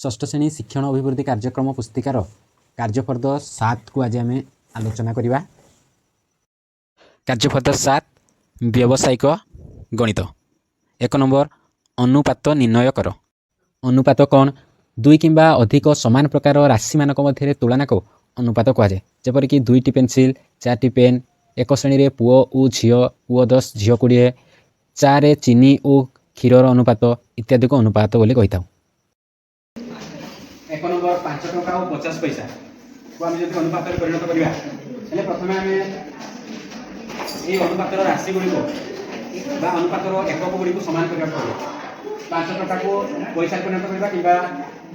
षष्ठ श्रेणी शिक्षण अभिवृद्धि कार्यक्रम पुस्तिकार कार्यफर्द 7 को आज आम आलोचना करवा। कार्यफर्द 7 व्यावसायिक गणित। 1 नंबर अनुपात निर्णय कर। अनुपात कौन? दुई किंबा अधिक समान प्रकार राशि मानक मध्य तुलना को अनुपात कहुए। जपरिक 2टी पेनसिल, 4टी पेन, एक श्रेणी में पुओ और झील, पुओ 10 झील 20, 4 चीनी और क्षीर अनुपात इत्यादि को अनुपात बोली कही था। 1 नंबर 5 टका और 50 पैसा को आम जब अनुपात परिणत करवा प्रथम आम ये अनुपात राशि गुड़िक अनुपात एकक गुड़ी सामान करने पड़े। 5 टका को पैसा परिणत करवा कि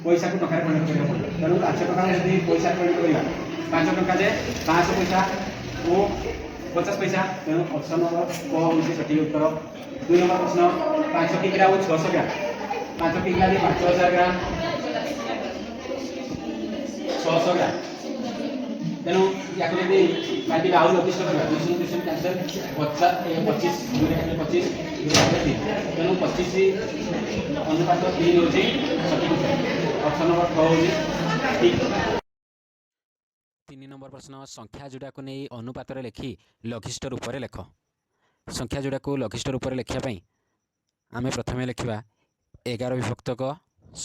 पैसा को टकर परिणत करने पड़े। तेणु 5 टका यदि पैसा परिणत करवा 5 टका जे 500 पैसा और 50 पैसा। तेणु ऑप्शन नंबर क हूँ सठिक उत्तर। 2 नंबर प्रश्न 5 किग्रा और 600 ग्राम। 5 किग्रा 5000 ग्राम 600 ग्राम। तेणु या काटिका आउ लघिष्ठ करवा 200 कैंसल 25 25 तेणु 25 अनुपात 3 हूँ सठिक ऑप्शन नंबर ख हूँ ठीक। 3 नंबर प्रश्न संख्या जोड़ा को नहीं अनुपात लिखि लघिष्ठ रूप में लेख। संख्या जोड़ा को लघिष्ठ रूप में लिखापी आम प्रथम लिखा 11 विभक्तक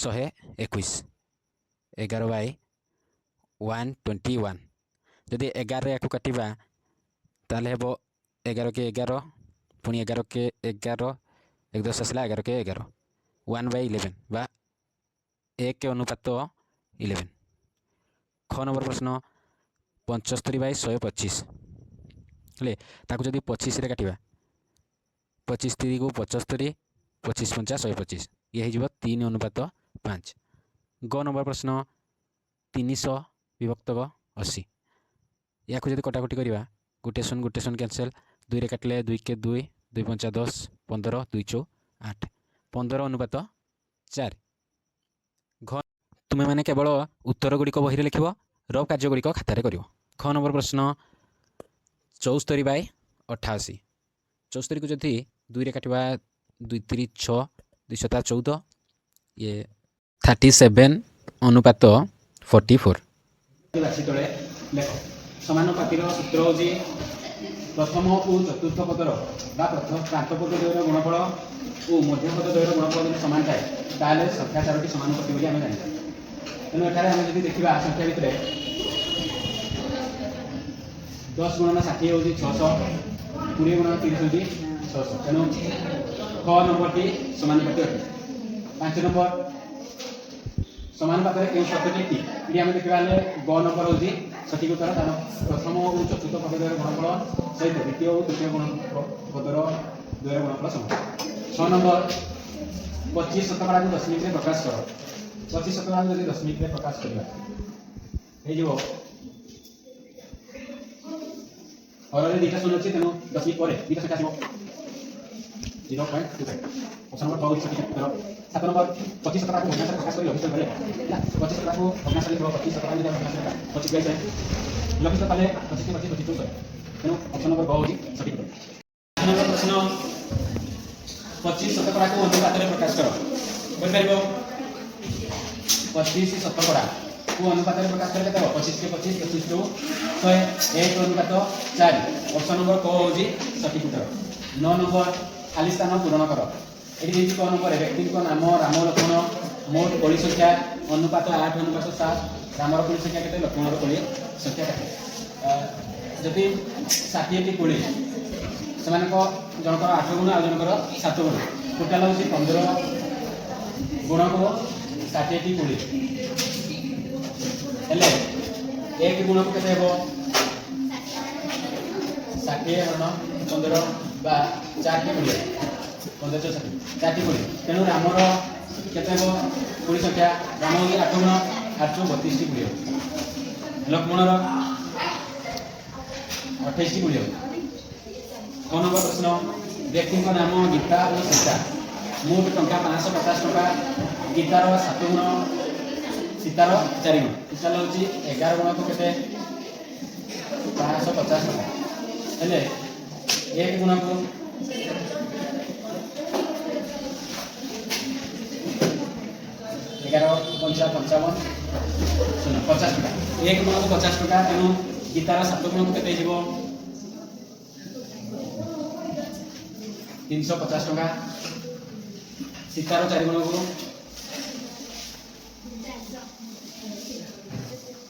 121 11/121। जदि 11 या काटा ताले हे 11 के 11 पुणी 11 के 11 एक 10 आसला 11 के 11 1/11 बा 1 के अनुपात 11। ख नंबर प्रश्न 75/125 हेले ताकू जदि 25 रे काटिबा 25 3 को 75 25 5 125 ये हो 3 अनुपात 5। ग नंबर प्रश्न 300 विभक्तक 80 या जब कटाकटी करवा गोटे शून्य कैंसल 2 रे काटिले 2 के 2 2 5 10 15 2 चौ 8 15 अनुपात 4। घ तुम्हें मैंने केवल उत्तर गुड़िक बही लिख र कार्य गुड़िक खातार कर। ख नंबर प्रश्न 74/88 74 को जदि 2 रे काटिबा 2 3 6 2 7 14 ये 37 अनुपात 44। समानुपातिर सूत्र हूँ प्रथम और चतुर्थ पदर प्रथम प्रांतपद द्वयर गुणफल और मध्यपद द्वयर गुणफल जो सामान थाए ताले संख्या 4टी समानुपाती बोली आम जाना। तेणु एठारे आम जब देखा संख्या भितर 10 गुणन 60 हूँ 600 20 गुणन 30 हूँ 600। तेणु ख नंबर समानुपाती अटे। 5 नंबर समानुपात क्यों शब्दटी ठीक ये आम देखा ग नंबर हूँ सठिक उत्तर। तार प्रथम और चतुर्थ पद द्वयर गुणफल सहित द्वितीय और तृतीय पदर द्वयर गुणफल समान। 6 नंबर 25 शतकड़ा को दशमिक में प्रकाश कर। 25 शतकड़ा को जब दशमिक में प्रकाश करवा हर 2टा शून्य अच्छे तेणु दशमिक पर 2टा संख्या आसो 0.25। ऑप्शन नंबर 6 सठिक उत्तर। 7 नंबर 25 शतकड़ा को भग्नांश प्रकाश कर लघिष्ठ करें 25 शतकड़ा को भग्नांश 25 शतकड़ा भग्नांश 25 गए लघिष्ठ पाले 25 25 25 तेणु ऑप्शन नंबर ग हूँ सठिक उत्तर। 8 नंबर प्रश्न 25 शतकड़ा को अनुपात में प्रकाश कर 25 शतकड़ा को अनुपात में प्रकाश कर 25 के 25 25 टू 100 अनुपात 4। ऑप्शन नंबर क हूँ सठिक उत्तर। 9 नंबर खाली स्थान पूरण कर। ये कौन नंबर व्यक्ति नाम राम लक्ष्मण मोट कली संख्या अनुपात 8 अनुपात 7 रामर कली संख्या के लक्ष्मणर कली संख्या के जदि 60टी कोड़ी से जनकर 8 गुण आ जनकर 7 गुण टोटाल हूँ 15 गुण को 60टी कोड़ी हेले 1 गुण को के 60 हरण 15 बा 4 के कोड़ी 15 60 4 कोड़ी। तेणु रामर केते कोड़ी संख्या राम हूँ 8 गुण 8 32 टी कोड़ी लक्ष्मणर 28 टी कोड़ी। 6 नंबर प्रश्न व्यक्ति नाम गीता और सीता मोट टंका 550 टका गीतार 7 गुण सीतार 4 गुण टोटाल हूँ 11 गुण को के 550 टका हेले 1 गुण को 11 11 5 55 ଶୁଣ 50 ଟଙ୍କା 1 ଗୁଣକୁ 50 ଟଙ୍କା ତେଣୁ ଗୀତାର 7 ଗୁଣକୁ କେତେ ହେଇଯିବ 350 ଟଙ୍କା ସୀତାର 4 ଗୁଣକୁ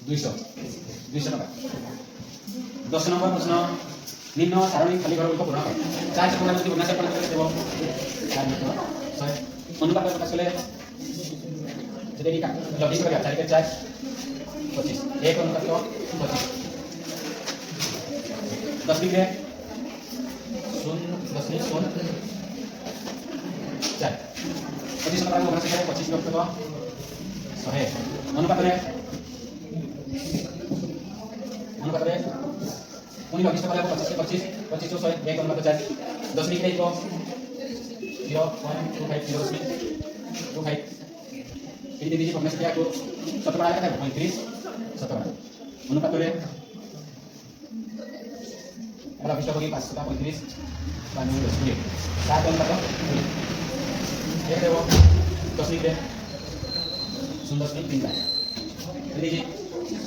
200 ଟଙ୍କା 10 ନମ୍ବର ପ୍ରଶ୍ନ ନିମ୍ନ ସାରଣୀ ଖାଲି ଘରଗୁଡ଼ିକ ପୂରଣ କର 4 ଟଙ୍କା ଯଦି ଭଗ୍ନାଂଶ ପୂରଣ କରିଲେ ଦେବ 4 ମିଟର 100 ଅନୁପାତ ପ୍ରକାଶ କଲେ ଯଦି ଏଠି ଲଗିଂ କରିବା 4 4 25 1 ଅନୁପାତ 25 10 ମିନିଟରେ 0.0 4 25 ଟଙ୍କା ଭଗ୍ନାଂଶ କଲେ 25 ଲକ୍ଷ 100 ଅନୁପାତରେ पुणी लगिष्ठ कला 25 के 25 25 तो 100 1 अनुपात 4 10 मिनिट को 0.25 ये दीजिए भग्नांश क्या को शतकड़ा लगा 35 शतकड़ा अनुपात रे लगिष्ठ होगी 535 पानी 10 मिनिट 7 अनुपात 1 देव 10 मिनिट 0.3 ये दीजिए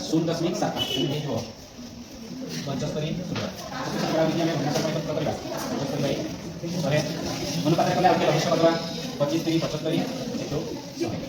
0.7 ये हो 75 संख्या विधि में भग्नांश परिवर्तन करबा 75 100 अनुपात कले आउ के लगिष्ठ करबा 25 3 75 100